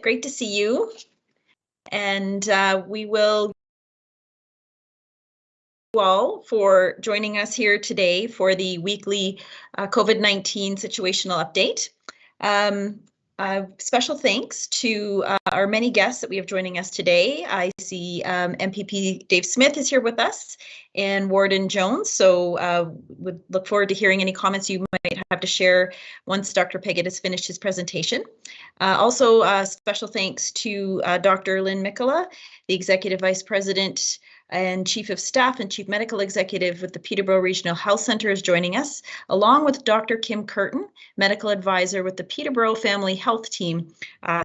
great to see you. And we will thank you all for joining us here today for the weekly COVID-19 situational update. Special thanks to our many guests that we have joining us today. I see MPP Dave Smith is here with us and Warden Jones. So would look forward to hearing any comments you might have to share once Dr. Peggott has finished his presentation. Also, special thanks to Dr. Lynn Mikkola, the Executive Vice President and Chief of Staff and Chief Medical Executive with the Peterborough Regional Health Centre is joining us, along with Dr. Kim Curtin, Medical Advisor with the Peterborough Family Health Team.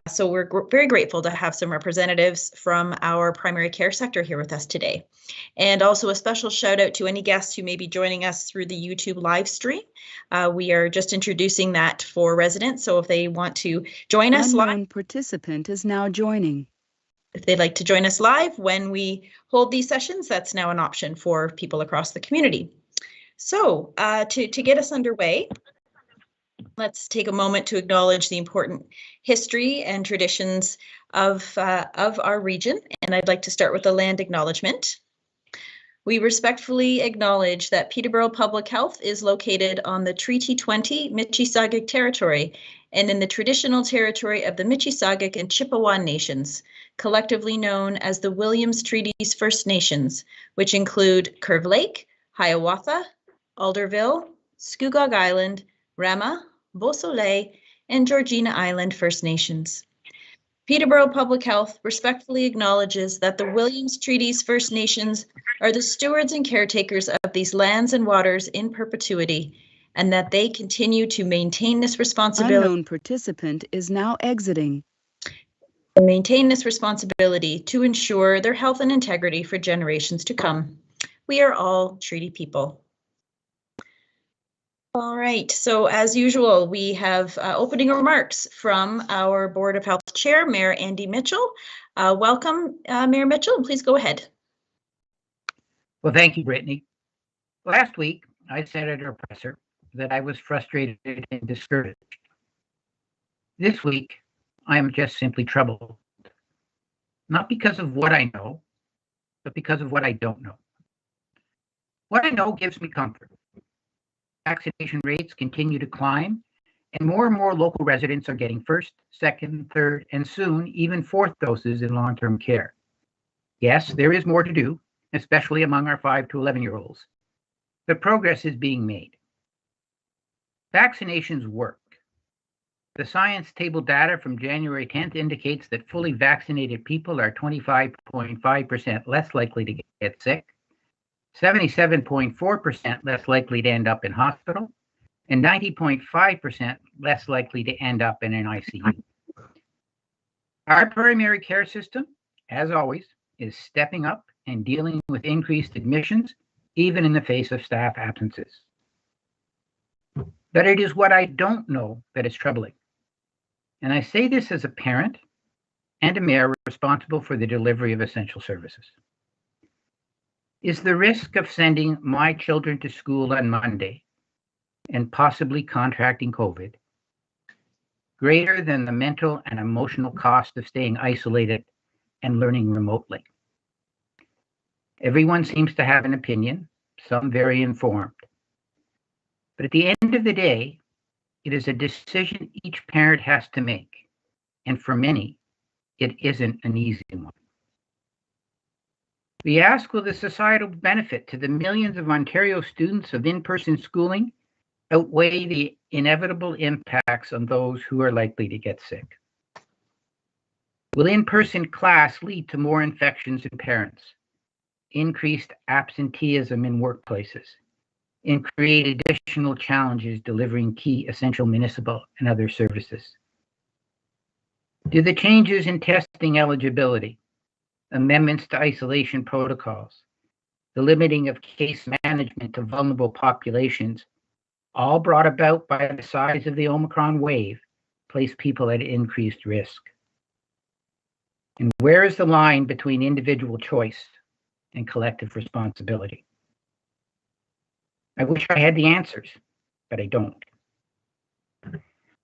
So we're very grateful to have some representatives from our primary care sector here with us today. And also a special shout out to any guests who may be joining us through the YouTube live stream. We are just introducing that for residents, so if they want to join us live. Unknown participant is now joining. If they'd like to join us live when we hold these sessions, that's now an option for people across the community. So to get us underway, let's take a moment to acknowledge the important history and traditions of our region. And I'd like to start with the land acknowledgement. We respectfully acknowledge that Peterborough Public Health is located on the Treaty 20 Mississauga territory and in the traditional territory of the Mississauga and Chippewa Nations, collectively known as the Williams Treaties First Nations, which include Curve Lake, Hiawatha, Alderville, Scugog Island, Rama, Beausoleil, and Georgina Island First Nations. Peterborough Public Health respectfully acknowledges that the Williams Treaties First Nations are the stewards and caretakers of these lands and waters in perpetuity, and that they continue to maintain this responsibility. Unknown participant is now exiting. Maintain this responsibility to ensure their health and integrity for generations to come. We are all treaty people. All right, so as usual, we have opening remarks from our Board of Health Chair, Mayor Andy Mitchell. Welcome, Mayor Mitchell, please go ahead. Well, thank you, Brittany. Last week, I said at our presser that I was frustrated and discouraged. This week, I am just simply troubled. Not because of what I know, but because of what I don't know. What I know gives me comfort. Vaccination rates continue to climb, and more local residents are getting first, second, third, and soon even fourth doses in long-term care. Yes, there is more to do, especially among our 5 to 11-year-olds, but progress is being made. Vaccinations work. The science table data from January 10th indicates that fully vaccinated people are 25.5% less likely to get sick, 77.4% less likely to end up in hospital, and 90.5% less likely to end up in an ICU. Our primary care system, as always, is stepping up and dealing with increased admissions, even in the face of staff absences. But it is what I don't know that is troubling. And I say this as a parent and a mayor responsible for the delivery of essential services. Is the risk of sending my children to school on Monday and possibly contracting COVID greater than the mental and emotional cost of staying isolated and learning remotely? Everyone seems to have an opinion, some very informed. But at the end of the day, it is a decision each parent has to make. And for many, it isn't an easy one. We ask, will the societal benefit to the millions of Ontario students of in-person schooling outweigh the inevitable impacts on those who are likely to get sick? Will in-person class lead to more infections in parents, increased absenteeism in workplaces, and create additional challenges delivering key essential municipal and other services? Do the changes in testing eligibility, amendments to isolation protocols, the limiting of case management to vulnerable populations, all brought about by the size of the Omicron wave, place people at increased risk? And where is the line between individual choice and collective responsibility? I wish I had the answers, but I don't.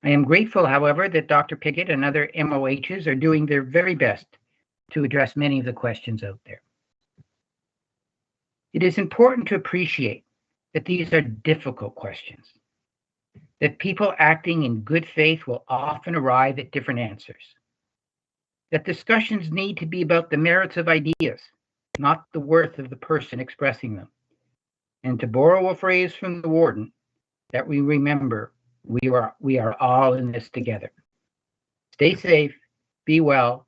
I am grateful, however, that Dr. Piggott and other MOHs are doing their very best to address many of the questions out there. It is important to appreciate that these are difficult questions, that people acting in good faith will often arrive at different answers, that discussions need to be about the merits of ideas, not the worth of the person expressing them. And to borrow a phrase from the Warden, that we remember we are all in this together. Stay safe, be well,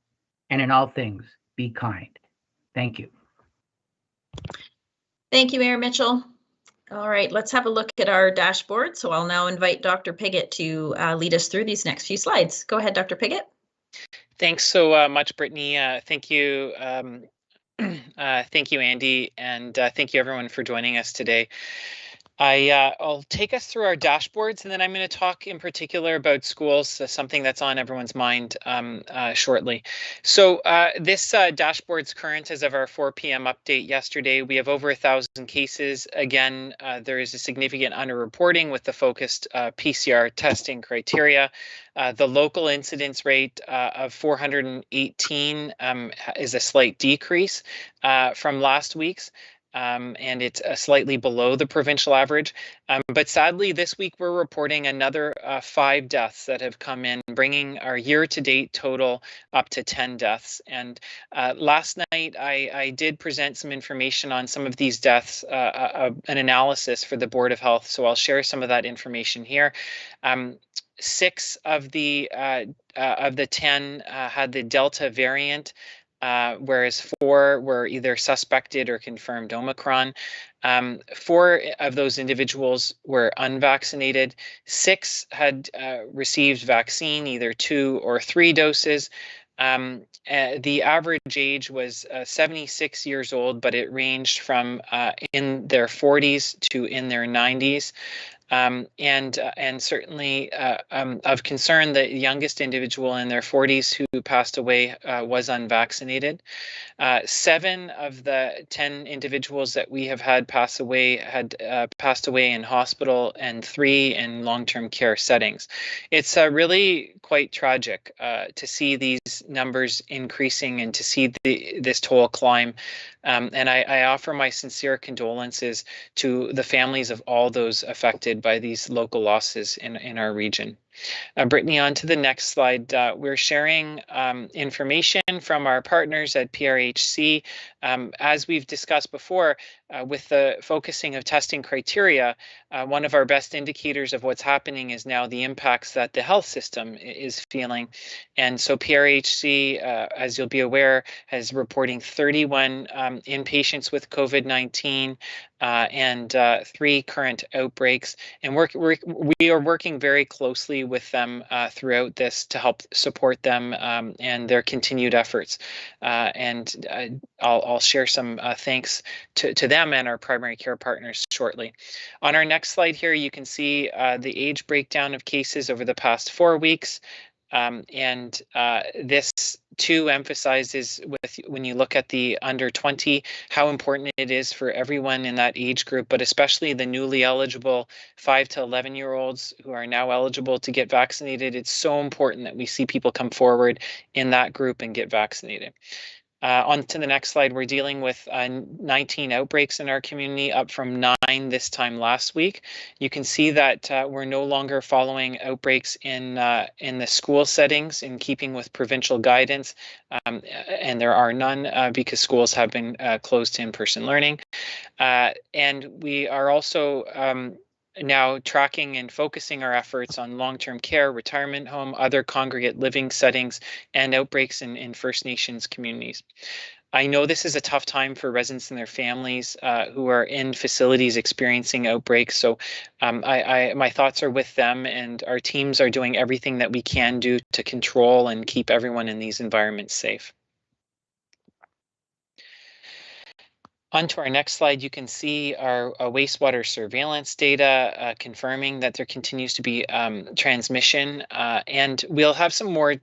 and in all things, be kind. Thank you. Thank you, Mayor Mitchell. All right, let's have a look at our dashboard. So I'll now invite Dr. Piggott to lead us through these next few slides. Go ahead, Dr. Piggott. Thanks so much, Brittany. Thank you. Thank you, Andy, and thank you everyone for joining us today. I'll take us through our dashboards, and then I'm going to talk in particular about schools, something that's on everyone's mind shortly. So this dashboard's current as of our 4 p.m. update yesterday. We have over 1,000 cases. Again, there is a significant underreporting with the focused PCR testing criteria. The local incidence rate of 418 is a slight decrease from last week's. And it's slightly below the provincial average. But sadly, this week we're reporting another 5 deaths that have come in, bringing our year-to-date total up to 10 deaths. And last night I did present some information on some of these deaths, an analysis for the Board of Health. So I'll share some of that information here. 6 of the 10 had the Delta variant. Whereas 4 were either suspected or confirmed Omicron. 4 of those individuals were unvaccinated. 6 had received vaccine, either 2 or 3 doses. The average age was 76 years old, but it ranged from in their 40s to in their 90s. And certainly of concern, the youngest individual in their 40s who passed away was unvaccinated. 7 of the 10 individuals that we have had pass away had passed away in hospital, and 3 in long-term care settings. It's really quite tragic to see these numbers increasing and to see this toll climb. And I offer my sincere condolences to the families of all those affected by these local losses in our region. Brittany, on to the next slide. We're sharing information from our partners at PRHC. As we've discussed before, with the focusing of testing criteria, one of our best indicators of what's happening is now the impacts that the health system is feeling. And so PRHC, as you'll be aware, is reporting 31 inpatients with COVID-19 and 3 current outbreaks. And we are working very closely with them throughout this to help support them and their continued efforts. And I'll share some thanks to them and our primary care partners shortly. On our next slide here, you can see the age breakdown of cases over the past 4 weeks. And this too emphasizes, when you look at the under 20, how important it is for everyone in that age group, but especially the newly eligible 5 to 11-year-olds who are now eligible to get vaccinated. It's so important that we see people come forward in that group and get vaccinated. On to the next slide, we're dealing with 19 outbreaks in our community, up from 9 this time last week. You can see that we're no longer following outbreaks in the school settings in keeping with provincial guidance, and there are none because schools have been closed to in-person learning. And we are also now tracking and focusing our efforts on long-term care, retirement home, other congregate living settings, and outbreaks in First Nations communities. I know this is a tough time for residents and their families who are in facilities experiencing outbreaks. So my thoughts are with them, and our teams are doing everything that we can do to control and keep everyone in these environments safe. On to our next slide, you can see our wastewater surveillance data confirming that there continues to be transmission, and we'll have some more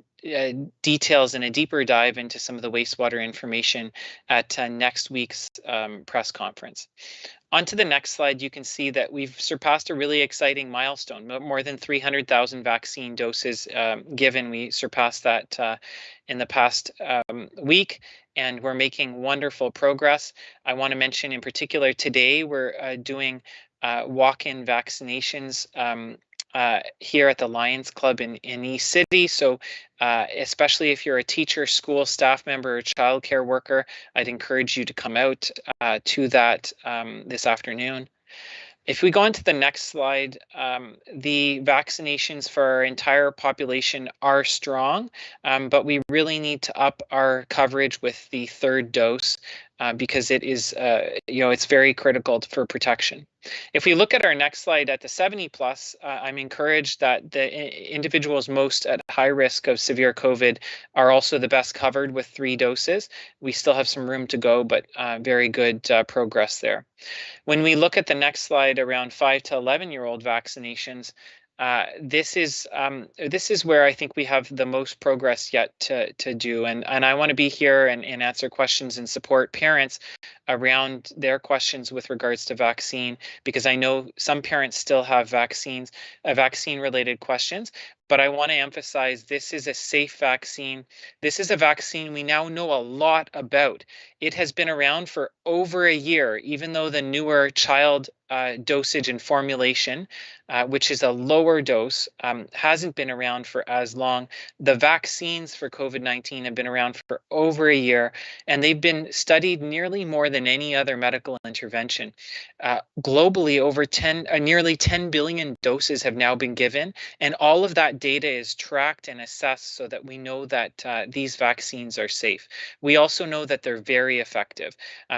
details and a deeper dive into some of the wastewater information at next week's press conference. On to the next slide, you can see that we've surpassed a really exciting milestone. More than 300,000 vaccine doses given. We surpassed that in the past week, and we're making wonderful progress. I want to mention in particular today we're doing walk-in vaccinations here at the Lions Club in East City. So especially if you're a teacher, school staff member, or childcare worker, I'd encourage you to come out to that this afternoon. If we go on to the next slide, the vaccinations for our entire population are strong, but we really need to up our coverage with the third dose because it is, it's very critical for protection. If we look at our next slide at the 70 plus, I'm encouraged that the individuals most at high risk of severe COVID are also the best covered with 3 doses. We still have some room to go, but very good progress there. When we look at the next slide around 5 to 11-year-old vaccinations, this is where I think we have the most progress yet to do, and I want to be here and answer questions and support parents around their questions with regards to vaccine, because I know some parents still have vaccine-related questions. But I want to emphasize this is a safe vaccine. This is a vaccine we now know a lot about. It has been around for over a year, even though the newer child dosage and formulation, which is a lower dose, hasn't been around for as long. The vaccines for COVID-19 have been around for over a year, and they've been studied nearly more than any other medical intervention. Globally, over nearly 10 billion doses have now been given, and all of that data is tracked and assessed so that we know that these vaccines are safe. We also know that they're very effective.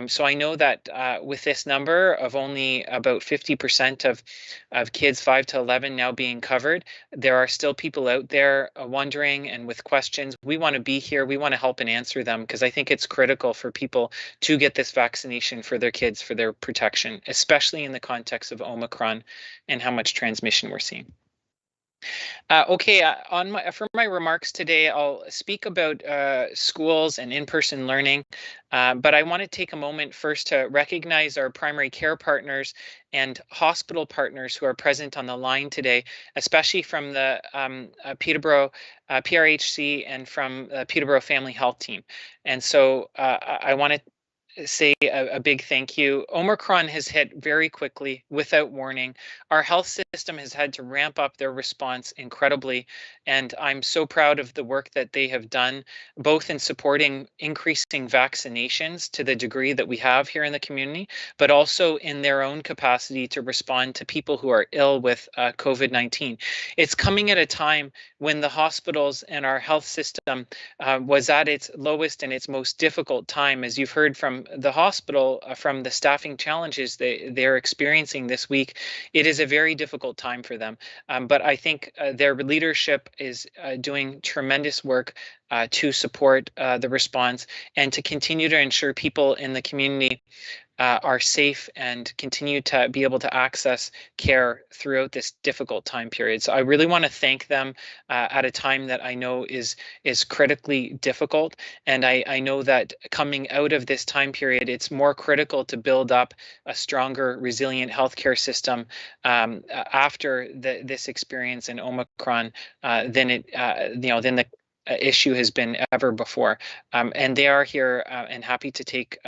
So I know that with this number of only about 50% of kids 5 to 11 now being covered, there are still people out there wondering and with questions. We want to be here. We want to help and answer them, because I think it's critical for people to get this vaccination for their kids, for their protection, especially in the context of Omicron and how much transmission we're seeing. For my remarks today, I'll speak about schools and in-person learning, but I want to take a moment first to recognize our primary care partners and hospital partners who are present on the line today, especially from the Peterborough PRHC and from the Peterborough Family Health Team. And so I want to say a big thank you. Omicron has hit very quickly without warning. Our health system has had to ramp up their response incredibly, and I'm so proud of the work that they have done, both in supporting increasing vaccinations to the degree that we have here in the community, but also in their own capacity to respond to people who are ill with COVID-19. It's coming at a time when the hospitals and our health system was at its lowest and its most difficult time. As you've heard from the hospital, from the staffing challenges they're experiencing this week, it is a very difficult time for them. But I think their leadership is doing tremendous work to support the response and to continue to ensure people in the community are safe and continue to be able to access care throughout this difficult time period. So I really want to thank them at a time that I know is critically difficult. And I know that coming out of this time period, it's more critical to build up a stronger, resilient healthcare system after this experience in Omicron than the issue has been ever before. And they are here and happy to take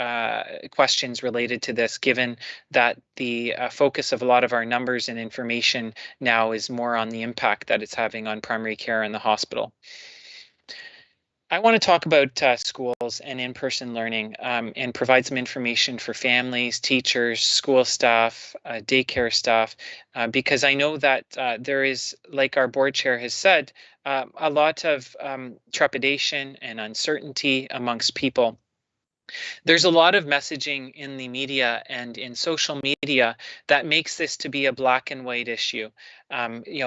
questions related to this, given that the focus of a lot of our numbers and information now is more on the impact that it's having on primary care and the hospital. I want to talk about schools and in-person learning and provide some information for families, teachers, school staff, daycare staff, because I know that there is, like our board chair has said, a lot of trepidation and uncertainty amongst people. There's a lot of messaging in the media and in social media that makes this to be a black and white issue.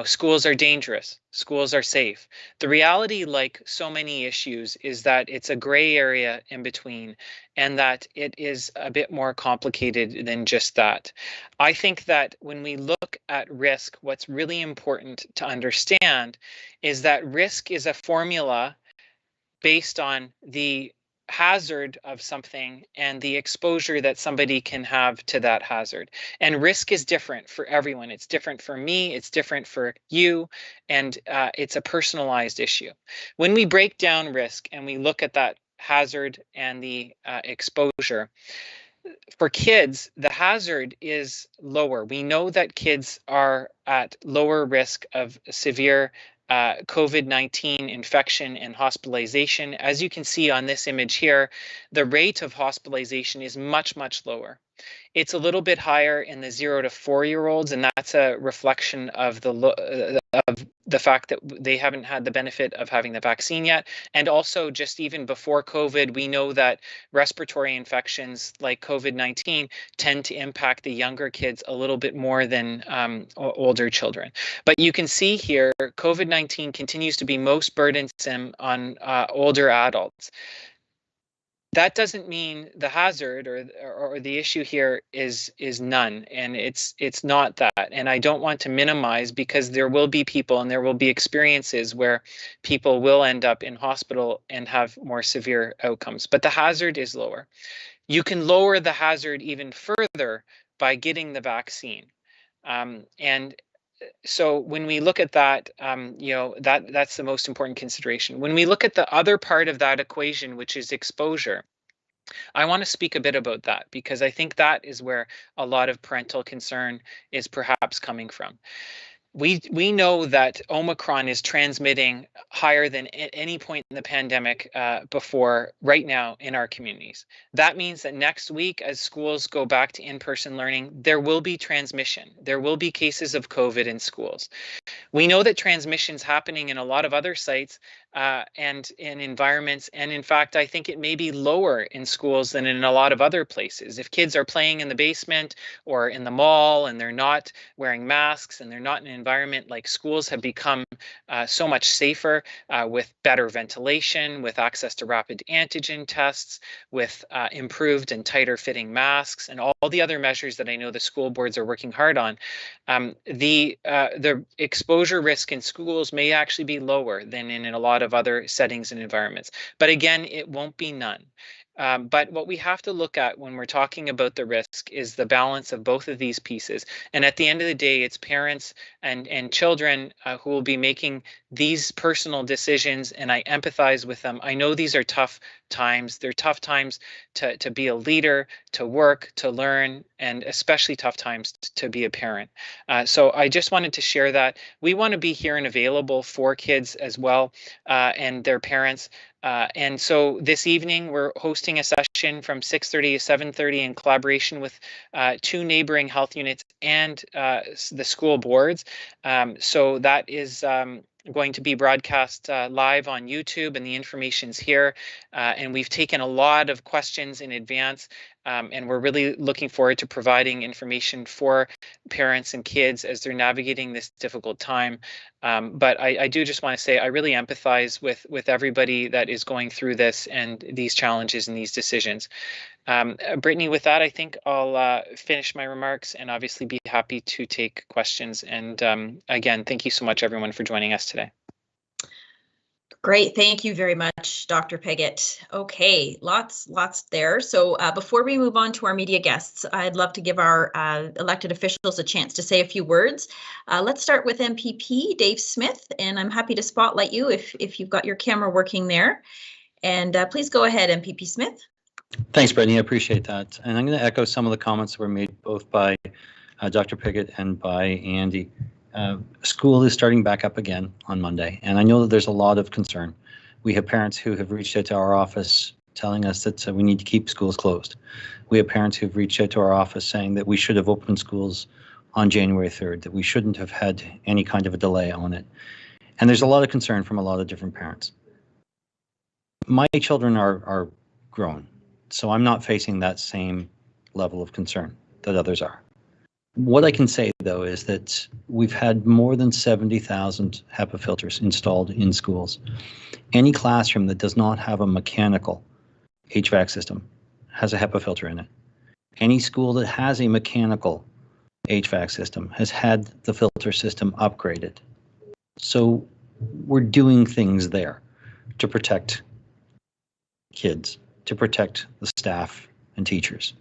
Schools are dangerous, schools are safe. The reality, like so many issues, is that it's a gray area in between, and that it is a bit more complicated than just that. I think that when we look at risk, what's really important to understand is that risk is a formula based on the hazard of something and the exposure that somebody can have to that hazard. And risk is different for everyone. It's different for me, it's different for you, and it's a personalized issue. When we break down risk and we look at that hazard and the exposure, for kids, the hazard is lower. We know that kids are at lower risk of severe COVID-19 infection and hospitalization. As you can see on this image here, the rate of hospitalization is much, much lower. It's a little bit higher in the 0 to 4-year-olds, and that's a reflection of the fact that they haven't had the benefit of having the vaccine yet. And also, just even before COVID, we know that respiratory infections like COVID-19 tend to impact the younger kids a little bit more than older children. But you can see here, COVID-19 continues to be most burdensome on older adults. That doesn't mean the hazard or the issue here is none, and it's not that. And I don't want to minimize, because there will be people and there will be experiences where people will end up in hospital and have more severe outcomes. But the hazard is lower. You can lower the hazard even further by getting the vaccine, and so when we look at that, that's the most important consideration. When we look at the other part of that equation, which is exposure, I want to speak a bit about that, because I think that is where a lot of parental concern is perhaps coming from. We know that Omicron is transmitting higher than at any point in the pandemic before right now in our communities. That means that next week, as schools go back to in-person learning, there will be transmission. There will be cases of COVID in schools. We know that transmission's happening in a lot of other sites and in environments. And in fact, I think it may be lower in schools than in a lot of other places. If kids are playing in the basement or in the mall and they're not wearing masks and they're not in an environment, like schools have become so much safer with better ventilation, with access to rapid antigen tests, with improved and tighter fitting masks, and all the other measures that I know the school boards are working hard on. The exposure risk in schools may actually be lower than in a lot of other settings and environments. But again, it won't be none. But what we have to look at when we're talking about the risk is the balance of both of these pieces. And at the end of the day, it's parents and children who will be making these personal decisions, and I empathize with them. I know these are tough times. They're tough times to be a leader, to work, to learn, and especially tough times to be a parent. So I just wanted to share that. We want to be here and available for kids as well and their parents. And so this evening, we're hosting a session from 6:30 to 7:30 in collaboration with 2 neighboring health units and the school boards. So that is going to be broadcast live on YouTube, and the information's here. And we've taken a lot of questions in advance, and we're really looking forward to providing information for parents and kids as they're navigating this difficult time. But I do just want to say I really empathize with everybody that is going through this and these challenges and these decisions. Brittany, with that, I think I'll finish my remarks and obviously be happy to take questions. And again, thank you so much, everyone, for joining us today. Great, thank you very much, Dr. Peggott. Okay, lots there. So before we move on to our media guests, I'd love to give our elected officials a chance to say a few words. Let's start with MPP Dave Smith, and I'm happy to spotlight you if you've got your camera working there. And please go ahead, MPP Smith. Thanks, Brittany. I appreciate that. And I'm going to echo some of the comments that were made both by Dr. Peggott and by Andy. School is starting back up again on Monday, and I know that there's a lot of concern. We have parents who have reached out to our office telling us that we need to keep schools closed. We have parents who've reached out to our office saying that we should have opened schools on January 3rd, that we shouldn't have had any kind of a delay on it. And there's a lot of concern from a lot of different parents. My children are grown, so I'm not facing that same level of concern that others are. What I can say, though, is that we've had more than 70,000 HEPA filters installed in schools. Any classroom that does not have a mechanical HVAC system has a HEPA filter in it. Any school that has a mechanical HVAC system has had the filter system upgraded. So we're doing things there to protect kids to protect the staff and teachers.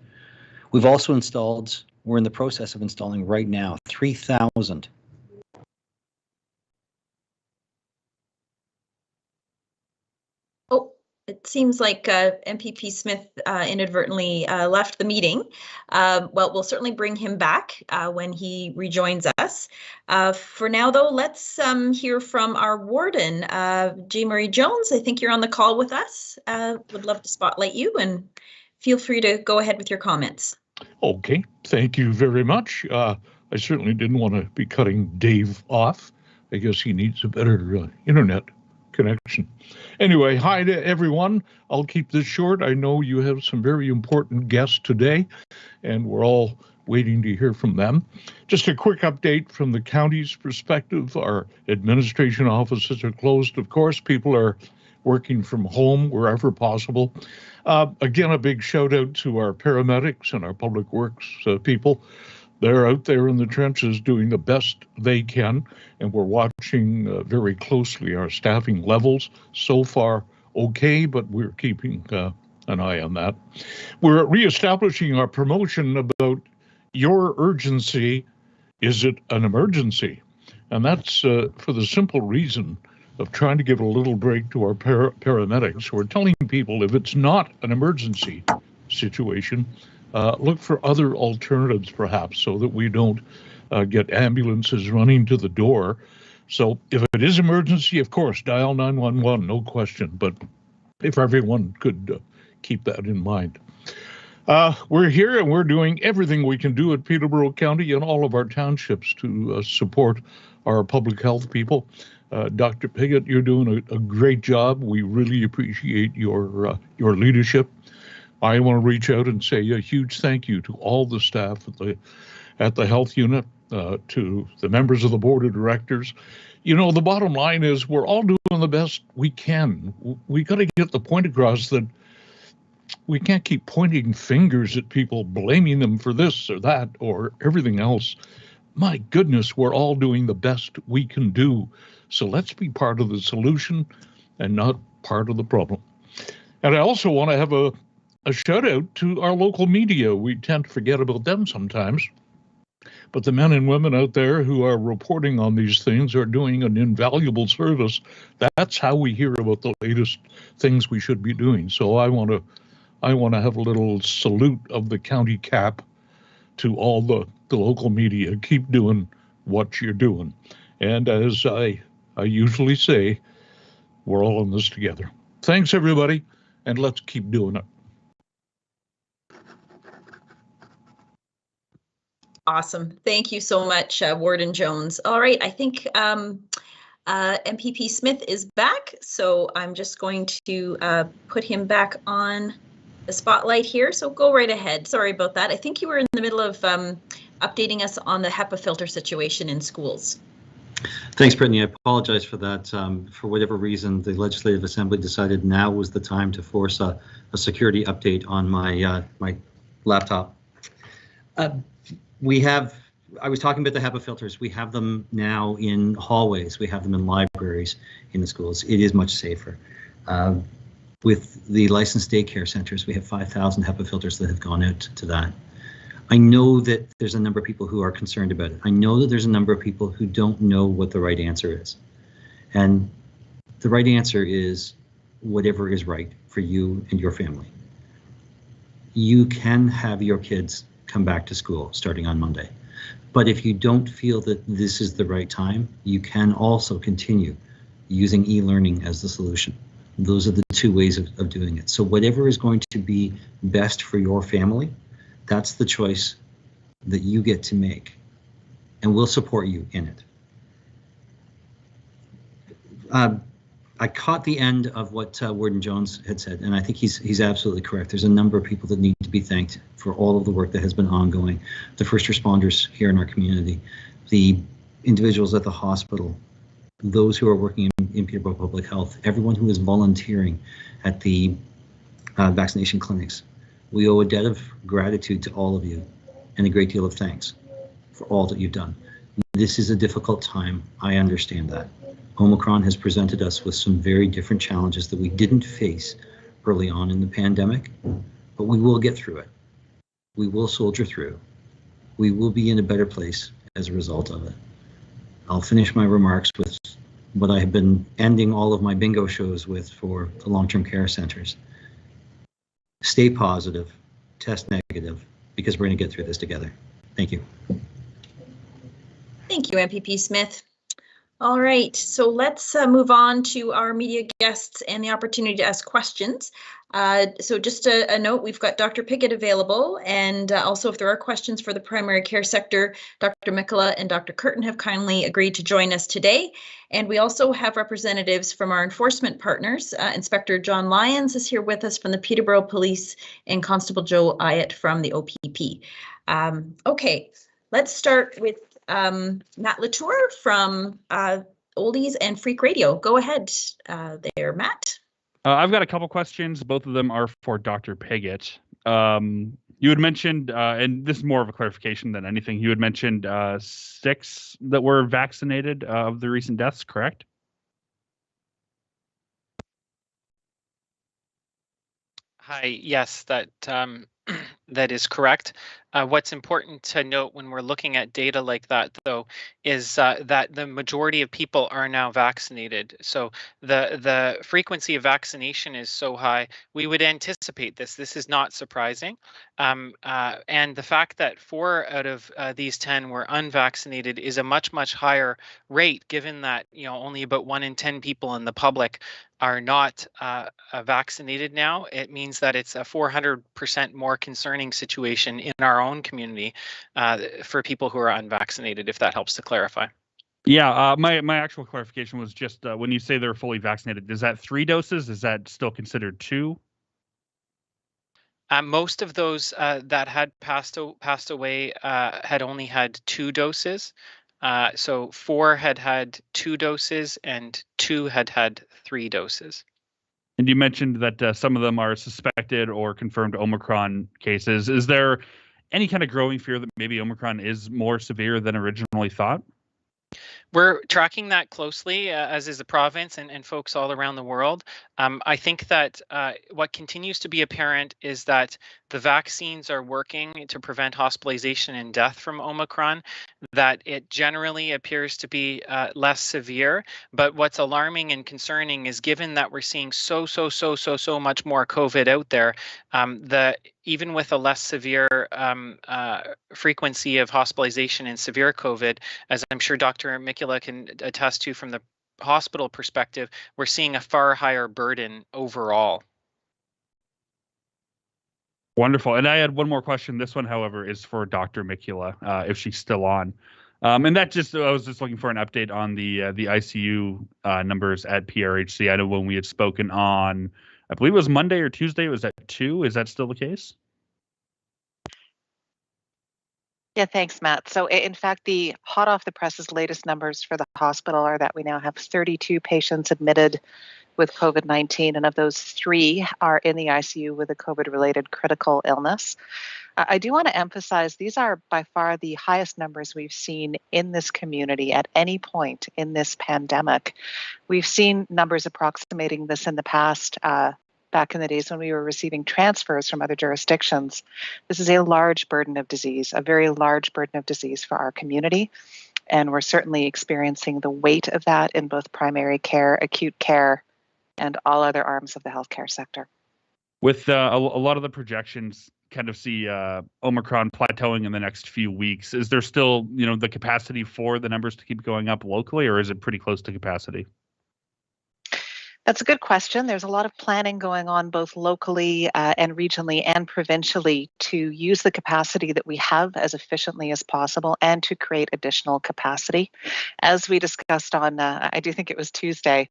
We've also installed, we're in the process of installing right now, 3,000 It seems like MPP Smith inadvertently left the meeting. Well, we'll certainly bring him back when he rejoins us. For now, though, let's hear from our warden, J. Murray Jones. I think you're on the call with us. Would love to spotlight you, and feel free to go ahead with your comments. Okay, thank you very much. I certainly didn't want to be cutting Dave off. I guess he needs a better internet connection. Anyway, hi to everyone. I'll keep this short. I know you have some very important guests today, and we're all waiting to hear from them. Just a quick update from the county's perspective. Our administration offices are closed, of course. People are working from home wherever possible. Again, a big shout out to our paramedics and our public works people. They're out there in the trenches doing the best they can, and we're watching very closely our staffing levels. So far, okay, but we're keeping an eye on that. We're reestablishing our promotion about your urgency. Is it an emergency? And that's for the simple reason of trying to give a little break to our paramedics. We're telling people if it's not an emergency situation, look for other alternatives perhaps, so that we don't get ambulances running to the door. So if it is emergency, of course, dial 911, no question. But if everyone could keep that in mind. We're here and we're doing everything we can do at Peterborough County and all of our townships to support our public health people. Dr. Piggott, you're doing a great job. We really appreciate your leadership. I want to reach out and say a huge thank you to all the staff at the health unit, to the members of the board of directors. You know, the bottom line is we're all doing the best we can. We got to get the point across that we can't keep pointing fingers at people, blaming them for this or that or everything else. My goodness, we're all doing the best we can do. So let's be part of the solution and not part of the problem. And I also want to have a shout out to our local media. We tend to forget about them sometimes, but the men and women out there who are reporting on these things are doing an invaluable service. That's how we hear about the latest things we should be doing. So I want to have a little salute of the county cap to all the local media. Keep doing what you're doing. And as I usually say, we're all in this together. Thanks, everybody, and let's keep doing it. Awesome. Thank you so much, Warden Jones. All right, I think MPP Smith is back, so I'm just going to put him back on the spotlight here. So go right ahead. Sorry about that. I think you were in the middle of updating us on the HEPA filter situation in schools. Thanks, Brittany. I apologize for that. For whatever reason, the Legislative Assembly decided now was the time to force a security update on my my laptop. I was talking about the HEPA filters. We have them now in hallways. We have them in libraries in the schools. It is much safer. With the licensed daycare centers, we have 5,000 HEPA filters that have gone out to that. I know that there's a number of people who are concerned about it. I know that there's a number of people who don't know what the right answer is. And the right answer is whatever is right for you and your family. You can have your kids come back to school starting on Monday. But if you don't feel that this is the right time, you can also continue using e-learning as the solution. Those are the two ways of doing it. So whatever is going to be best for your family, that's the choice that you get to make, and we'll support you in it. I caught the end of what Warden Jones had said, and I think he's absolutely correct. There's a number of people that need to be thanked for all of the work that has been ongoing. The first responders here in our community, the individuals at the hospital, those who are working in Peterborough Public Health, everyone who is volunteering at the vaccination clinics. We owe a debt of gratitude to all of you and a great deal of thanks for all that you've done. This is a difficult time. I understand that. Omicron has presented us with some very different challenges that we didn't face early on in the pandemic, but we will get through it. We will soldier through. We will be in a better place as a result of it. I'll finish my remarks with what I have been ending all of my bingo shows with for the long-term care centers. Stay positive, test negative, because we're going to get through this together. Thank you. Thank you, MPP Smith. All right, so let's move on to our media guests and the opportunity to ask questions. So just a note, we've got Dr. Piggott available, and also if there are questions for the primary care sector, Dr. Mikula and Dr. Curtin have kindly agreed to join us today. And we also have representatives from our enforcement partners. Inspector John Lyons is here with us from the Peterborough Police and Constable Joe Ayat from the OPP. Okay, let's start with Matt Latour from Oldies and Freak Radio. Go ahead there, Matt. I've got a couple questions. Both of them are for Dr. Piggott. You had mentioned, and this is more of a clarification than anything, you had mentioned 6 that were vaccinated of the recent deaths, correct? Hi, yes, that that is correct. What's important to note when we're looking at data like that, though, is that the majority of people are now vaccinated. So the frequency of vaccination is so high, we would anticipate this. This is not surprising. And the fact that 4 out of these 10 were unvaccinated is a much higher rate, given that only about 1 in 10 people in the public are not vaccinated now. It means that it's a 400% more concerning situation in our own community for people who are unvaccinated, if that helps to clarify. Yeah, my actual clarification was just when you say they're fully vaccinated, is that 3 doses? Is that still considered 2? Most of those that had passed away had only had 2 doses. So 4 had 2 doses and 2 had 3 doses. And you mentioned that some of them are suspected or confirmed Omicron cases. Is there any kind of growing fear that maybe Omicron is more severe than originally thought? We're tracking that closely, as is the province and folks all around the world. I think that what continues to be apparent is that the vaccines are working to prevent hospitalization and death from Omicron, that it generally appears to be less severe. But what's alarming and concerning is, given that we're seeing so much more COVID out there, even with a less severe frequency of hospitalization and severe COVID, as I'm sure Dr. Mikula can attest to from the hospital perspective, we're seeing a far higher burden overall. Wonderful. And I had one more question. This one, however, is for Dr. Mikula, if she's still on. And that I was just looking for an update on the ICU numbers at PRHC. I know when we had spoken on, I believe it was Monday or Tuesday, it was at 2. Is that still the case? Yeah, thanks, Matt. So in fact, the hot off the presses latest numbers for the hospital are that we now have 32 patients admitted with COVID-19, and of those 3 are in the ICU with a COVID-related critical illness. I do want to emphasize these are by far the highest numbers we've seen in this community at any point in this pandemic. We've seen numbers approximating this in the past, back in the days when we were receiving transfers from other jurisdictions. This is a large burden of disease, a very large burden of disease for our community. And we're certainly experiencing the weight of that in both primary care, acute care, and all other arms of the healthcare sector. With a lot of the projections kind of see Omicron plateauing in the next few weeks, is there still, the capacity for the numbers to keep going up locally, or is it pretty close to capacity? That's a good question. There's a lot of planning going on both locally and regionally and provincially to use the capacity that we have as efficiently as possible and to create additional capacity. As we discussed on, I do think it was Tuesday,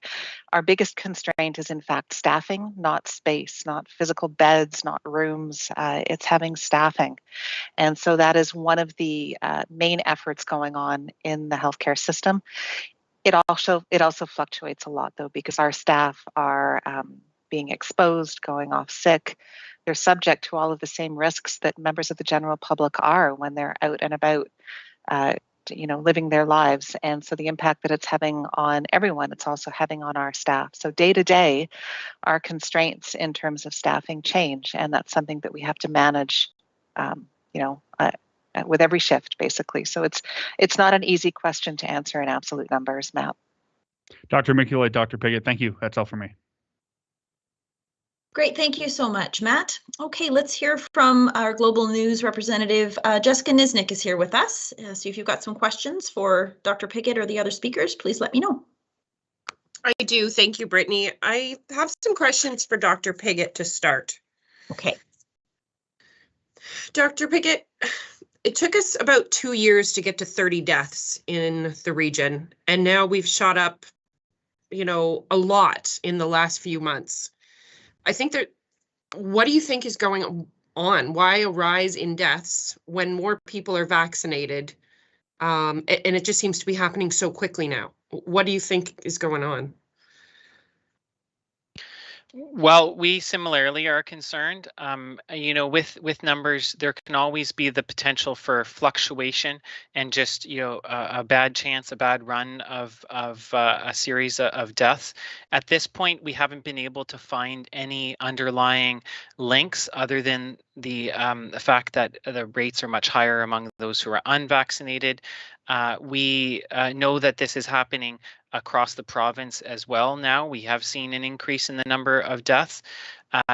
our biggest constraint is in fact staffing, not space, not physical beds, not rooms. It's having staffing. And so that is one of the main efforts going on in the healthcare system. It also fluctuates a lot, though, because our staff are being exposed, going off sick. They're subject to all of the same risks that members of the general public are when they're out and about living their lives. And so the impact that it's having on everyone, it's also having on our staff. So day to day, our constraints in terms of staffing change, and that's something that we have to manage, with every shift, basically. So it's not an easy question to answer in absolute numbers, Matt. Dr. Mikula, Dr. Piggott, thank you. That's all for me. Great, thank you so much, Matt. Okay, let's hear from our global news representative. Jessica Nisnik is here with us. So if you've got some questions for Dr. Piggott or the other speakers, please let me know. I do. Thank you, Brittany. I have some questions for Dr. Piggott to start. Okay. Dr. Piggott, it took us about 2 years to get to 30 deaths in the region, and now we've shot up, a lot in the last few months. I think that, what do you think is going on? Why a rise in deaths when more people are vaccinated? And it just seems to be happening so quickly now. What do you think is going on? Well, we similarly are concerned. With numbers, there can always be the potential for fluctuation and just a bad chance, a bad run of a series of deaths. At this point, we haven't been able to find any underlying links other than the fact that the rates are much higher among those who are unvaccinated. We know that this is happening across the province as well. Now we have seen an increase in the number of deaths.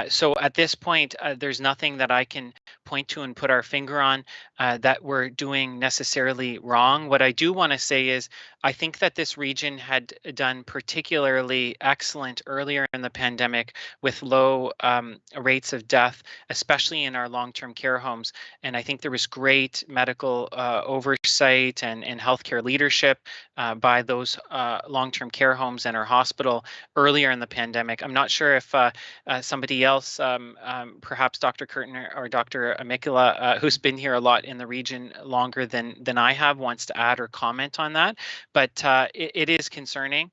So at this point, there's nothing that I can point to and put our finger on that we're doing necessarily wrong. What I do want to say is I think that this region had done particularly excellent earlier in the pandemic with low rates of death, especially in our long-term care homes. And I think there was great medical oversight and healthcare leadership by those long-term care homes and our hospital earlier in the pandemic. I'm not sure if somebody else, perhaps Dr. Curtin or Dr. Mikula, who's been here a lot in the region longer than I have, wants to add or comment on that. But it is concerning.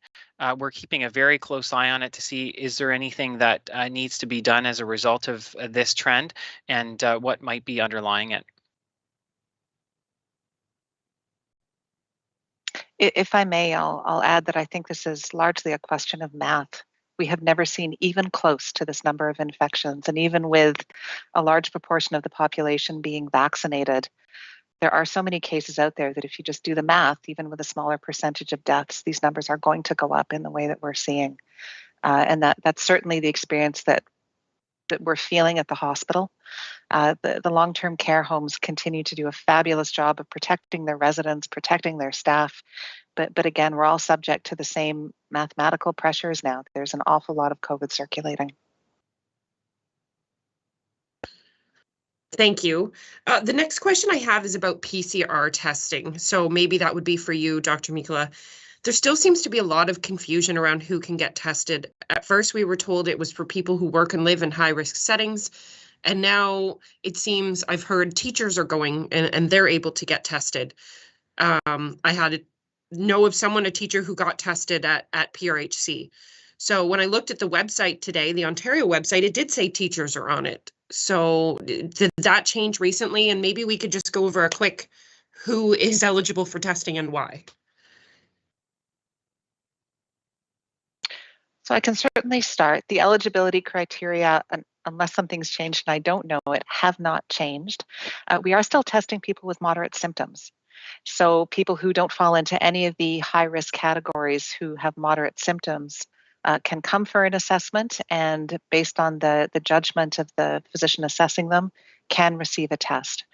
We're keeping a very close eye on it to see, is there anything that needs to be done as a result of this trend, and what might be underlying it. If I may, I'll add that I think this is largely a question of math. We have never seen even close to this number of infections. And even with a large proportion of the population being vaccinated, there are so many cases out there that if you just do the math, even with a smaller percentage of deaths, these numbers are going to go up in the way that we're seeing. And that's certainly the experience that we're feeling at the hospital. The long-term care homes continue to do a fabulous job of protecting their residents, protecting their staff. But again, we're all subject to the same mathematical pressures now. There's an awful lot of COVID circulating. Thank you. The next question I have is about PCR testing. So maybe that would be for you, Dr. Mikula. There still seems to be a lot of confusion around who can get tested. At first, we were told it was for people who work and live in high-risk settings. And now it seems I've heard teachers are going and they're able to get tested. I had know of someone, a teacher who got tested at PRHC. So when I looked at the website today, the Ontario website, it did say teachers are on it. So did that change recently? And maybe we could just go over a quick who is eligible for testing and why. So I can certainly start. The eligibility criteria, unless something's changed and I don't know it, have not changed. We are still testing people with moderate symptoms. So people who don't fall into any of the high-risk categories who have moderate symptoms can come for an assessment, and based on the judgment of the physician assessing them, can receive a test.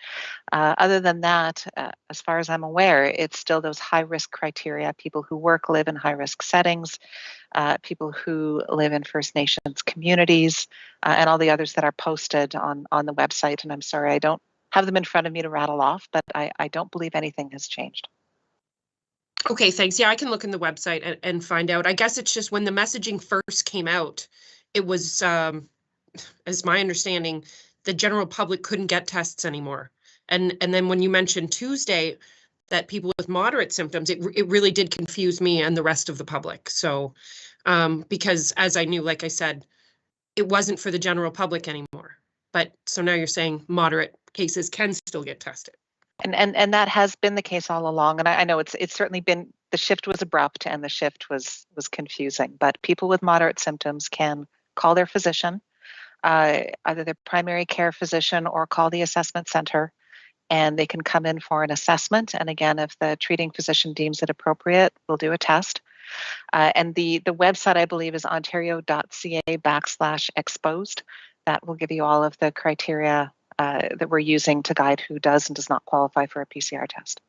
Other than that, as far as I'm aware, it's still those high-risk criteria, people who work, live in high-risk settings, people who live in First Nations communities, and all the others that are posted on the website. And I'm sorry, I don't have them in front of me to rattle off, but I don't believe anything has changed. Okay, thanks. Yeah, I can look in the website and find out. I guess it's just when the messaging first came out, it was, as my understanding, the general public couldn't get tests anymore. And then when you mentioned Tuesday that people with moderate symptoms, it really did confuse me and the rest of the public. So because as I knew, like I said, it wasn't for the general public anymore. But so now you're saying moderate cases can still get tested. And that has been the case all along. And I know it's certainly been, the shift was abrupt and the shift was confusing, but people with moderate symptoms can call their physician, either their primary care physician, or call the assessment center, and they can come in for an assessment. And again, if the treating physician deems it appropriate, we'll do a test. And the website, I believe, is ontario.ca/exposed. That will give you all of the criteria that we're using to guide who does and does not qualify for a PCR test.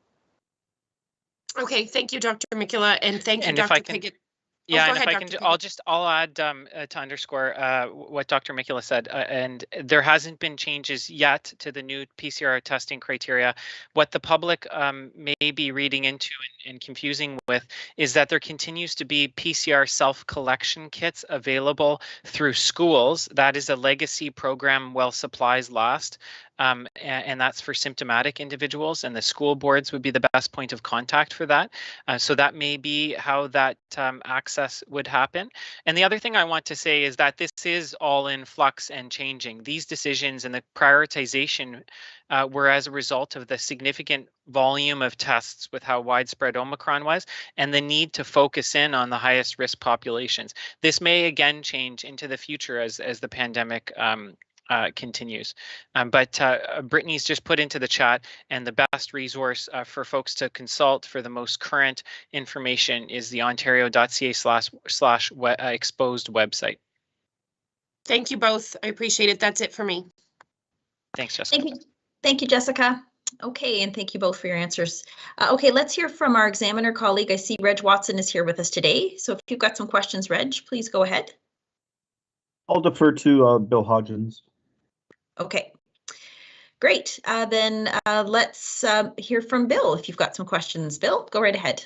Okay, thank you, Dr. Mikula, and thank you, And if Dr. I can- Piggott. Yeah, go and if ahead, I can, Dr. I'll add to underscore what Dr. Mikula said, and there hasn't been changes yet to the new PCR testing criteria. What the public may be reading into and confusing with is that there continues to be PCR self-collection kits available through schools. That is a legacy program while supplies last. And that's for symptomatic individuals, and the school boards would be the best point of contact for that. So that may be how that access would happen. And the other thing I want to say is that this is all in flux and changing. These decisions and the prioritization were as a result of the significant volume of tests with how widespread Omicron was and the need to focus in on the highest risk populations. This may again change into the future as the pandemic continues. But Brittany's just put into the chat, and the best resource for folks to consult for the most current information is the ontario.ca/exposed website. Thank you both. I appreciate it. That's it for me. Thanks, Jessica. Thank you, Jessica. Okay, and thank you both for your answers. Okay, let's hear from our examiner colleague. I see Reg Watson is here with us today. So if you've got some questions, Reg, please go ahead. I'll defer to Bill Hodgins. Okay, great. Then let's hear from Bill. If you've got some questions, Bill, go right ahead.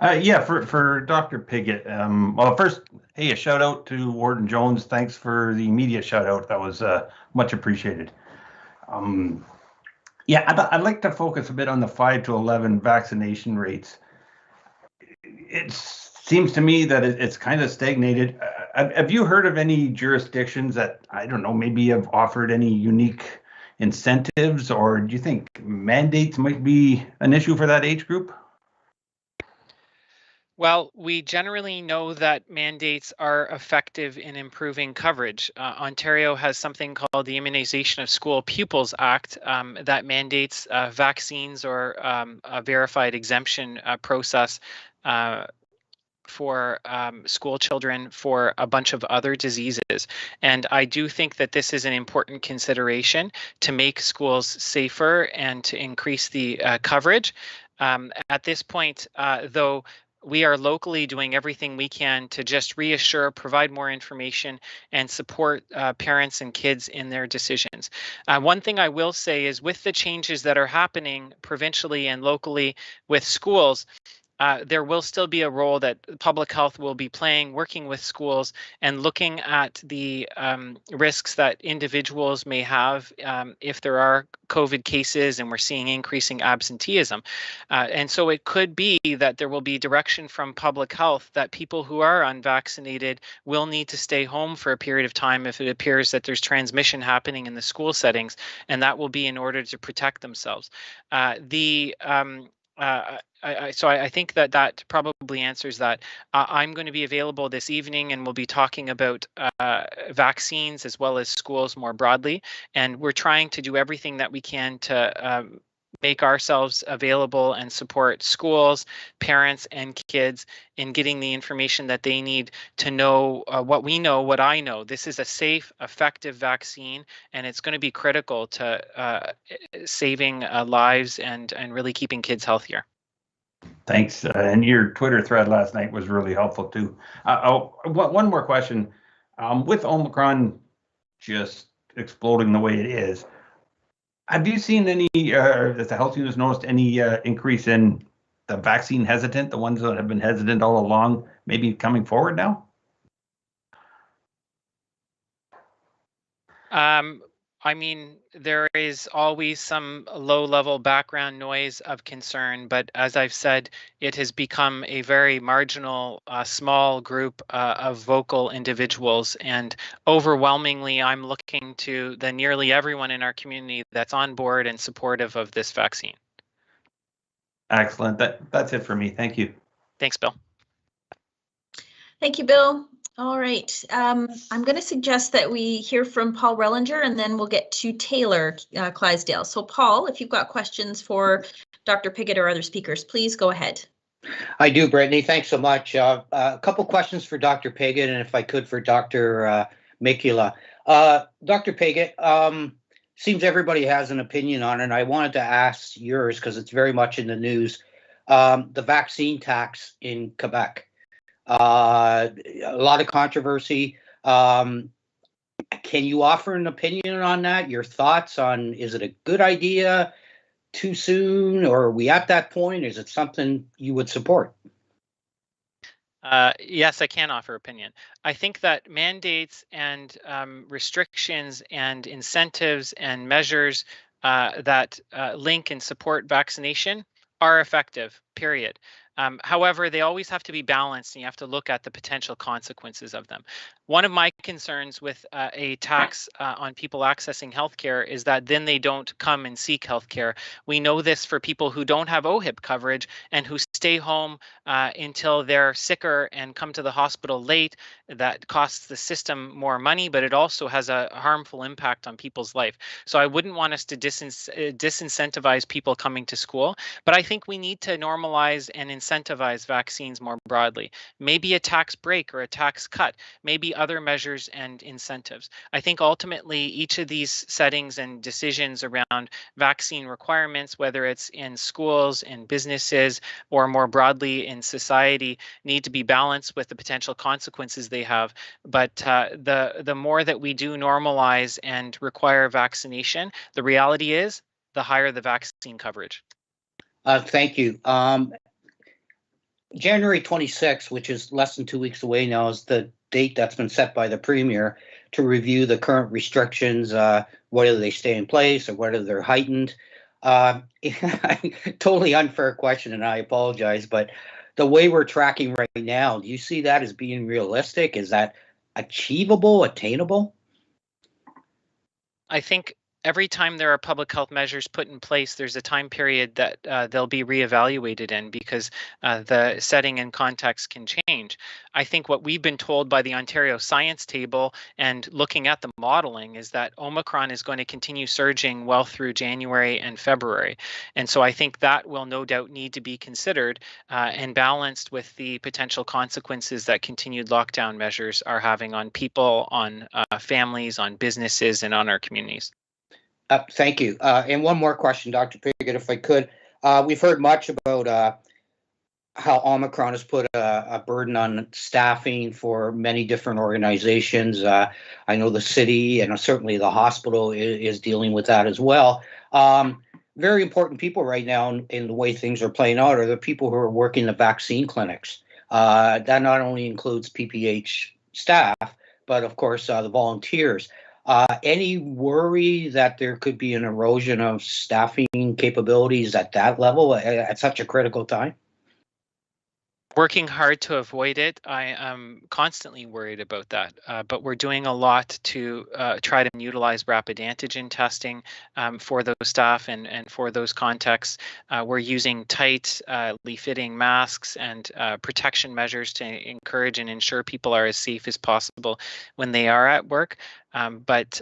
Yeah, for Dr. Piggott. Well, first, hey, a shout out to Warden Jones. Thanks for the media shout out. That was much appreciated. Yeah, I'd like to focus a bit on the 5 to 11 vaccination rates. It seems to me that it's kind of stagnated. Have you heard of any jurisdictions that, I don't know, maybe have offered any unique incentives, or do you think mandates might be an issue for that age group? Well, we generally know that mandates are effective in improving coverage. Ontario has something called the Immunization of School Pupils Act that mandates vaccines or a verified exemption process for school children for a bunch of other diseases. And I do think that this is an important consideration to make schools safer and to increase the coverage. At this point, though, we are locally doing everything we can to just reassure, provide more information, and support parents and kids in their decisions. One thing I will say is with the changes that are happening provincially and locally with schools, there will still be a role that public health will be playing, working with schools and looking at the risks that individuals may have if there are COVID cases and we're seeing increasing absenteeism. And so it could be that there will be direction from public health that people who are unvaccinated will need to stay home for a period of time if it appears that there's transmission happening in the school settings, and that will be in order to protect themselves. So I think that probably answers that. I'm going to be available this evening and we'll be talking about vaccines as well as schools more broadly. And we're trying to do everything that we can to make ourselves available and support schools, parents, and kids in getting the information that they need to know what we know, what I know. This is a safe, effective vaccine, and it's going to be critical to saving lives and really keeping kids healthier. Thanks. And your Twitter thread last night was really helpful too. One more question. With Omicron just exploding the way it is, have you seen any, has the health units noticed any increase in the vaccine hesitant, the ones that have been hesitant all along, maybe coming forward now? I mean, there is always some low-level background noise of concern, but as I've said, it has become a very marginal, small group of vocal individuals, and overwhelmingly, I'm looking to the nearly everyone in our community that's on board and supportive of this vaccine. Excellent. That's it for me. Thank you. Thanks, Bill. Thank you, Bill. All right, I'm going to suggest that we hear from Paul Rellinger and then we'll get to Taylor Clydesdale. So Paul, if you've got questions for Dr. Piggott or other speakers, please go ahead. I do, Brittany. Thanks so much. A couple questions for Dr. Piggott and if I could for Dr. Mikula. Dr. Piggott, seems everybody has an opinion on it. I wanted to ask yours because it's very much in the news. The vaccine tax in Quebec. A lot of controversy. Can you offer an opinion on that? Your thoughts on, is it a good idea, too soon, or are we at that point? Is it something you would support? Yes, I can offer opinion. I think that mandates and restrictions and incentives and measures that link and support vaccination are effective, period. However, they always have to be balanced and you have to look at the potential consequences of them. One of my concerns with a tax on people accessing healthcare is that then they don't come and seek healthcare. We know this for people who don't have OHIP coverage and who stay home until they're sicker and come to the hospital late. That costs the system more money, but it also has a harmful impact on people's life. So I wouldn't want us to disincentivize people coming to school, but I think we need to normalize and incentivize vaccines more broadly. Maybe a tax break or a tax cut, maybe other measures and incentives. I think ultimately each of these settings and decisions around vaccine requirements, whether it's in schools, in businesses, or more broadly in society, need to be balanced with the potential consequences they have. But the more that we do normalize and require vaccination, the reality is the higher the vaccine coverage. Thank you. January 26th, which is less than 2 weeks away now, is the date that's been set by the Premier to review the current restrictions, whether they stay in place or whether they're heightened. Totally unfair question, and I apologize, but the way we're tracking right now, do you see that as being realistic? Is that achievable, attainable? I think every time there are public health measures put in place, there's a time period that they'll be reevaluated in because the setting and context can change. I think what we've been told by the Ontario Science Table and looking at the modeling is that Omicron is going to continue surging well through January and February. And so I think that will no doubt need to be considered and balanced with the potential consequences that continued lockdown measures are having on people, on families, on businesses, and on our communities. Thank you. And one more question, Dr. Piggott, if I could. We've heard much about how Omicron has put a burden on staffing for many different organizations. I know the city and certainly the hospital is dealing with that as well. Very important people right now in the way things are playing out are the people who are working the vaccine clinics. That not only includes PPH staff, but of course the volunteers. Any worry that there could be an erosion of staffing capabilities at that level at such a critical time? Working hard to avoid it. I am constantly worried about that, but we're doing a lot to try to utilize rapid antigen testing for those staff and for those contexts. We're using tightly fitting masks and protection measures to encourage and ensure people are as safe as possible when they are at work. But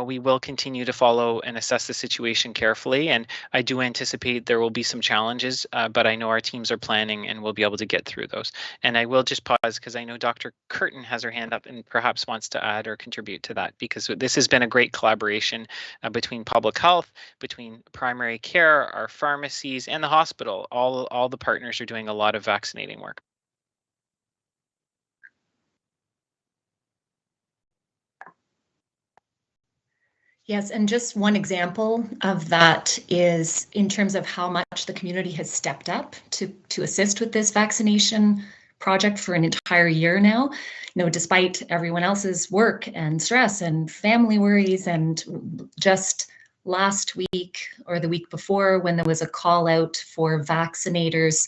we will continue to follow and assess the situation carefully. And I do anticipate there will be some challenges, but I know our teams are planning and we'll be able to get through those. And I will just pause because I know Dr. Curtin has her hand up and perhaps wants to add or contribute to that, because this has been a great collaboration between public health, between primary care, our pharmacies, and the hospital. All the partners are doing a lot of vaccinating work. Yes, and just one example of that is in terms of how much the community has stepped up to assist with this vaccination project for an entire year now, despite everyone else's work and stress and family worries. And just last week or the week before, when there was a call out for vaccinators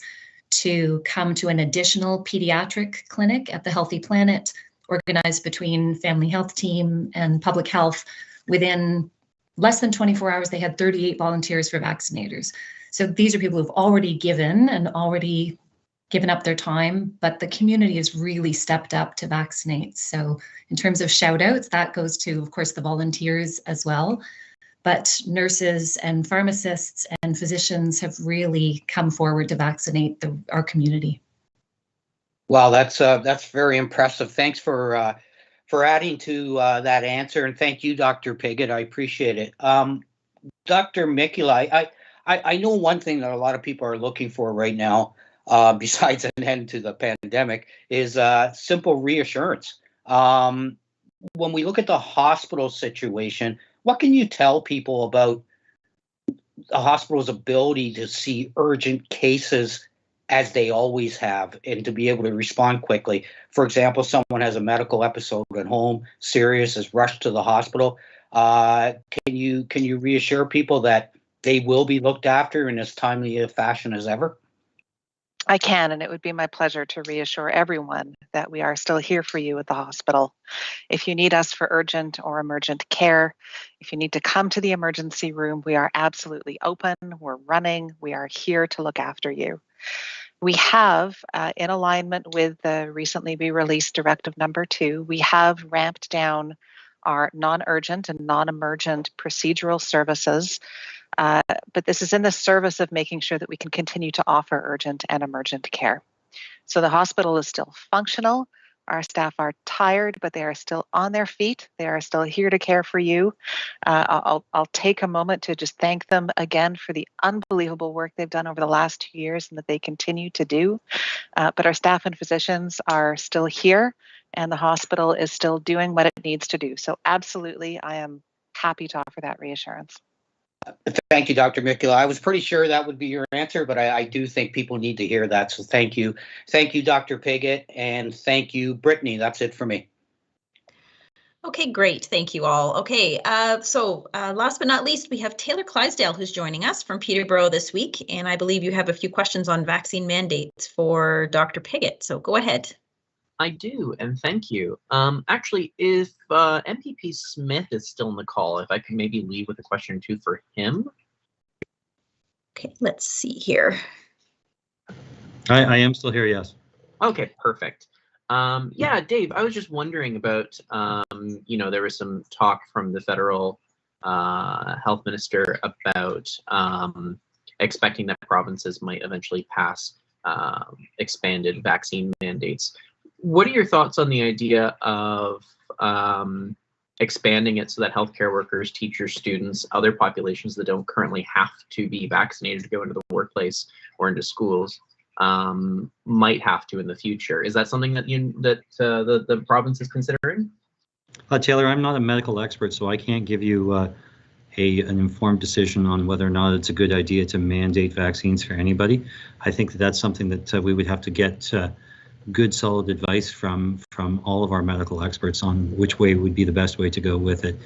to come to an additional pediatric clinic at the Healthy Planet, organized between Family Health Team and Public Health, within less than 24 hours, they had 38 volunteers for vaccinators. So these are people who've already given up their time, but the community has really stepped up to vaccinate. So in terms of shout outs, that goes to, of course, the volunteers as well. But nurses and pharmacists and physicians have really come forward to vaccinate our community. Well, that's very impressive. Thanks for adding to that answer, and thank you, Dr. Piggott. I appreciate it. Dr. Mikula, I know one thing that a lot of people are looking for right now, besides an end to the pandemic, is simple reassurance. When we look at the hospital situation, what can you tell people about the hospital's ability to see urgent cases as they always have, and to be able to respond quickly? For example, someone has a medical episode at home, serious, is rushed to the hospital. Can you reassure people that they will be looked after in as timely a fashion as ever? I can, and it would be my pleasure to reassure everyone that we are still here for you at the hospital. If you need us for urgent or emergent care, if you need to come to the emergency room, we are absolutely open, we're running, we are here to look after you. We have, in alignment with the recently released Directive Number 2, we have ramped down our non-urgent and non-emergent procedural services. But this is in the service of making sure that we can continue to offer urgent and emergent care. So the hospital is still functional. Our staff are tired, but they are still on their feet. They are still here to care for you. I'll take a moment to just thank them again for the unbelievable work they've done over the last 2 years and that they continue to do. But our staff and physicians are still here, and the hospital is still doing what it needs to do. So absolutely, I am happy to offer that reassurance. Thank you, Dr. Mikula. I was pretty sure that would be your answer, but I do think people need to hear that. So thank you. Thank you, Dr. Piggott, and thank you, Brittany. That's it for me. Okay, great. Thank you all. Okay, so last but not least, we have Taylor Clydesdale, who's joining us from Peterborough this week, and I believe you have a few questions on vaccine mandates for Dr. Piggott. So go ahead. I do, and thank you. Actually, if MPP Smith is still in the call, if I could maybe leave with a question or two for him. Okay, let's see here. I am still here, yes. Okay, perfect. Yeah, Dave, I was just wondering about, there was some talk from the federal health minister about expecting that provinces might eventually pass expanded vaccine mandates. What are your thoughts on the idea of expanding it so that healthcare workers, teachers, students, other populations that don't currently have to be vaccinated to go into the workplace or into schools might have to in the future? Is that something that the province is considering? Taylor, I'm not a medical expert, so I can't give you an informed decision on whether or not it's a good idea to mandate vaccines for anybody. I think that's something that we would have to get good, solid advice from all of our medical experts on which way would be the best way to go with it.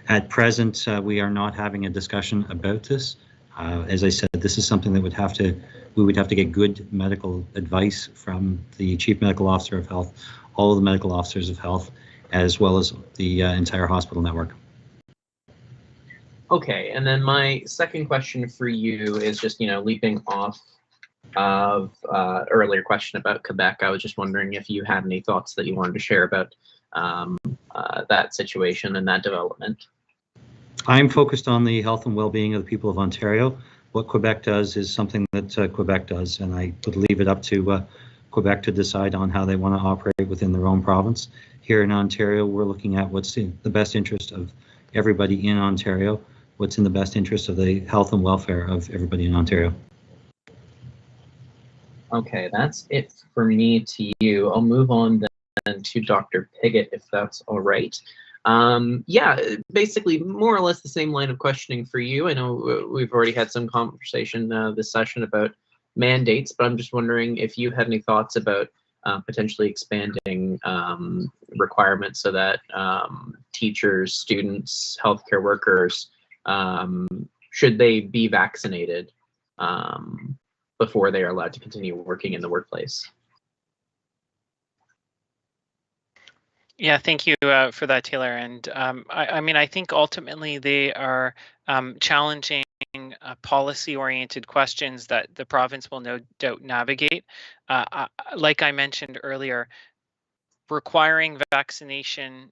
At present, we are not having a discussion about this. As I said, this is something that we would have to get good medical advice from the Chief Medical Officer of Health, all of the medical officers of health, as well as the entire hospital network. Okay, and then my second question for you is just, leaping off of earlier question about Quebec. I was just wondering if you had any thoughts that you wanted to share about that situation and that development. I'm focused on the health and well-being of the people of Ontario. What Quebec does is something that Quebec does, and I would leave it up to Quebec to decide on how they want to operate within their own province. Here in Ontario, we're looking at what's in the best interest of everybody in Ontario, what's in the best interest of the health and welfare of everybody in Ontario. Okay, that's it for me to you. I'll move on then to Dr. Piggott, if that's all right. Yeah, basically more or less the same line of questioning for you. I know we've already had some conversation this session about mandates, but I'm just wondering if you had any thoughts about potentially expanding requirements so that teachers, students, healthcare workers, should they be vaccinated before they are allowed to continue working in the workplace? Yeah, thank you for that, Taylor. And I mean, I think ultimately they are challenging policy-oriented questions that the province will no doubt navigate. Like I mentioned earlier, requiring vaccination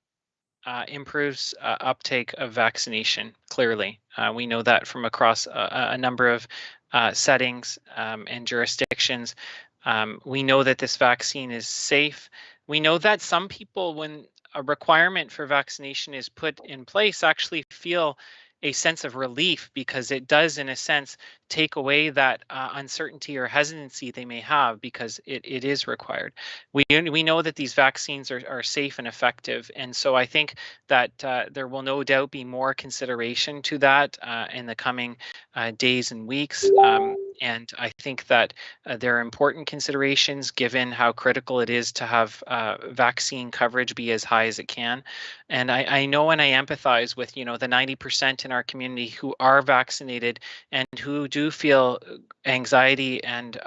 improves uptake of vaccination, clearly. We know that from across a number of settings and jurisdictions. We know that this vaccine is safe. We know that some people, when a requirement for vaccination is put in place, actually feel a sense of relief because it does, in a sense, take away that uncertainty or hesitancy they may have because it is required. We know that these vaccines are safe and effective, and so I think that there will no doubt be more consideration to that in the coming days and weeks. And I think that there are important considerations given how critical it is to have vaccine coverage be as high as it can. And I know and I empathize with, you know, the 90% in our community who are vaccinated and who do feel anxiety and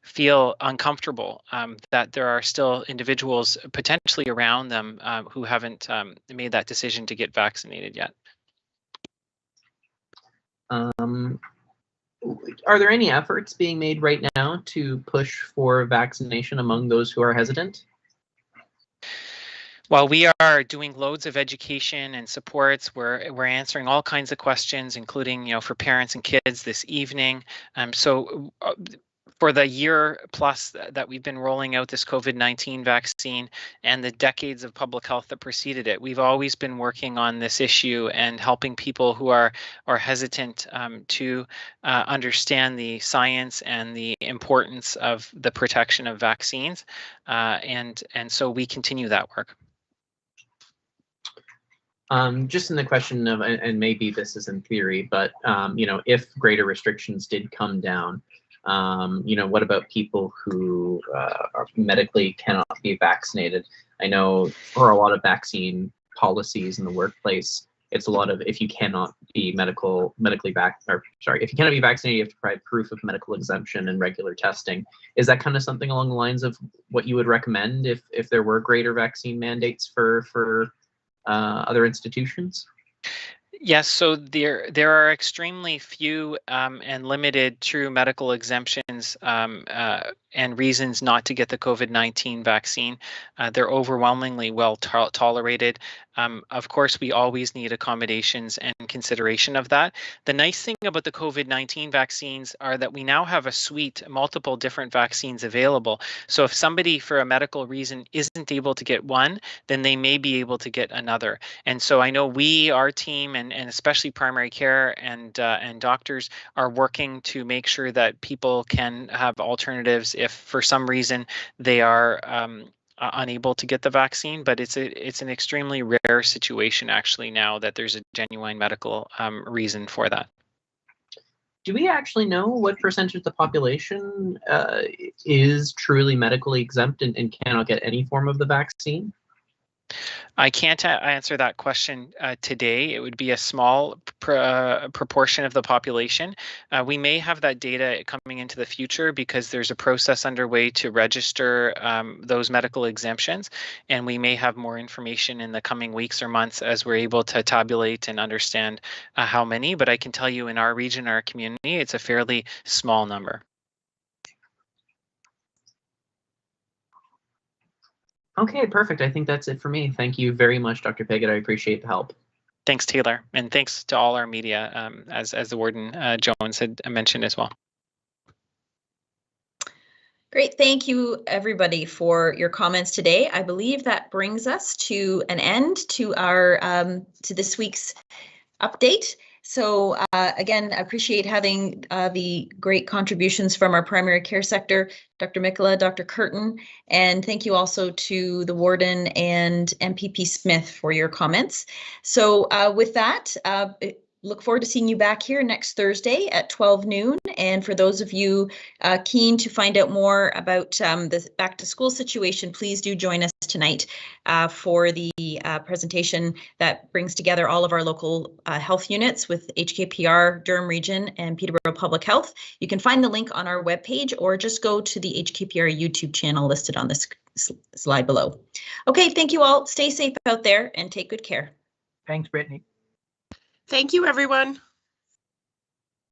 feel uncomfortable that there are still individuals potentially around them who haven't made that decision to get vaccinated yet. Are there any efforts being made right now to push for vaccination among those who are hesitant? Well, we are doing loads of education and supports. We're answering all kinds of questions, including, you know, for parents and kids this evening. So for the year plus that we've been rolling out this COVID-19 vaccine and the decades of public health that preceded it, we've always been working on this issue and helping people who are hesitant to understand the science and the importance of the protection of vaccines. And so we continue that work. Just in the question of, and maybe this is in theory, but you know, if greater restrictions did come down, you know, what about people who are medically cannot be vaccinated? I know for a lot of vaccine policies in the workplace, it's a lot of if you cannot be if you cannot be vaccinated, you have to provide proof of medical exemption and regular testing. Is that kind of something along the lines of what you would recommend if there were greater vaccine mandates for other institutions? Yes, so there are extremely few and limited true medical exemptions and reasons not to get the COVID-19 vaccine. They're overwhelmingly well tolerated. Of course, we always need accommodations and consideration of that. The nice thing about the COVID-19 vaccines are that we now have a suite, multiple different vaccines available. So if somebody for a medical reason isn't able to get one, then they may be able to get another. And so I know our team and especially primary care and doctors are working to make sure that people can have alternatives if for some reason they are unable to get the vaccine. But it's an extremely rare situation actually now that there's a genuine medical reason for that. Do we actually know what percentage of the population is truly medically exempt and cannot get any form of the vaccine? I can't answer that question today. It would be a small proportion of the population. We may have that data coming into the future because there's a process underway to register those medical exemptions, and we may have more information in the coming weeks or months as we're able to tabulate and understand how many. But I can tell you in our region, our community, it's a fairly small number. Okay, perfect. I think that's it for me. Thank you very much, Dr. Piggott. I appreciate the help. Thanks, Taylor. And thanks to all our media, as the Warden Jones had mentioned as well. Great. Thank you, everybody, for your comments today. I believe that brings us to an end to our to this week's update. So again, I appreciate having the great contributions from our primary care sector, Dr. Mikula, Dr. Curtin, and thank you also to the Warden and MPP Smith for your comments. So with that, look forward to seeing you back here next Thursday at 12 noon. And for those of you keen to find out more about the back to school situation, please do join us tonight for the presentation that brings together all of our local health units with HKPR, Durham Region, and Peterborough Public Health. You can find the link on our webpage or just go to the HKPR YouTube channel listed on this slide below. Okay, thank you all. Stay safe out there and take good care. Thanks, Brittany. Thank you, everyone.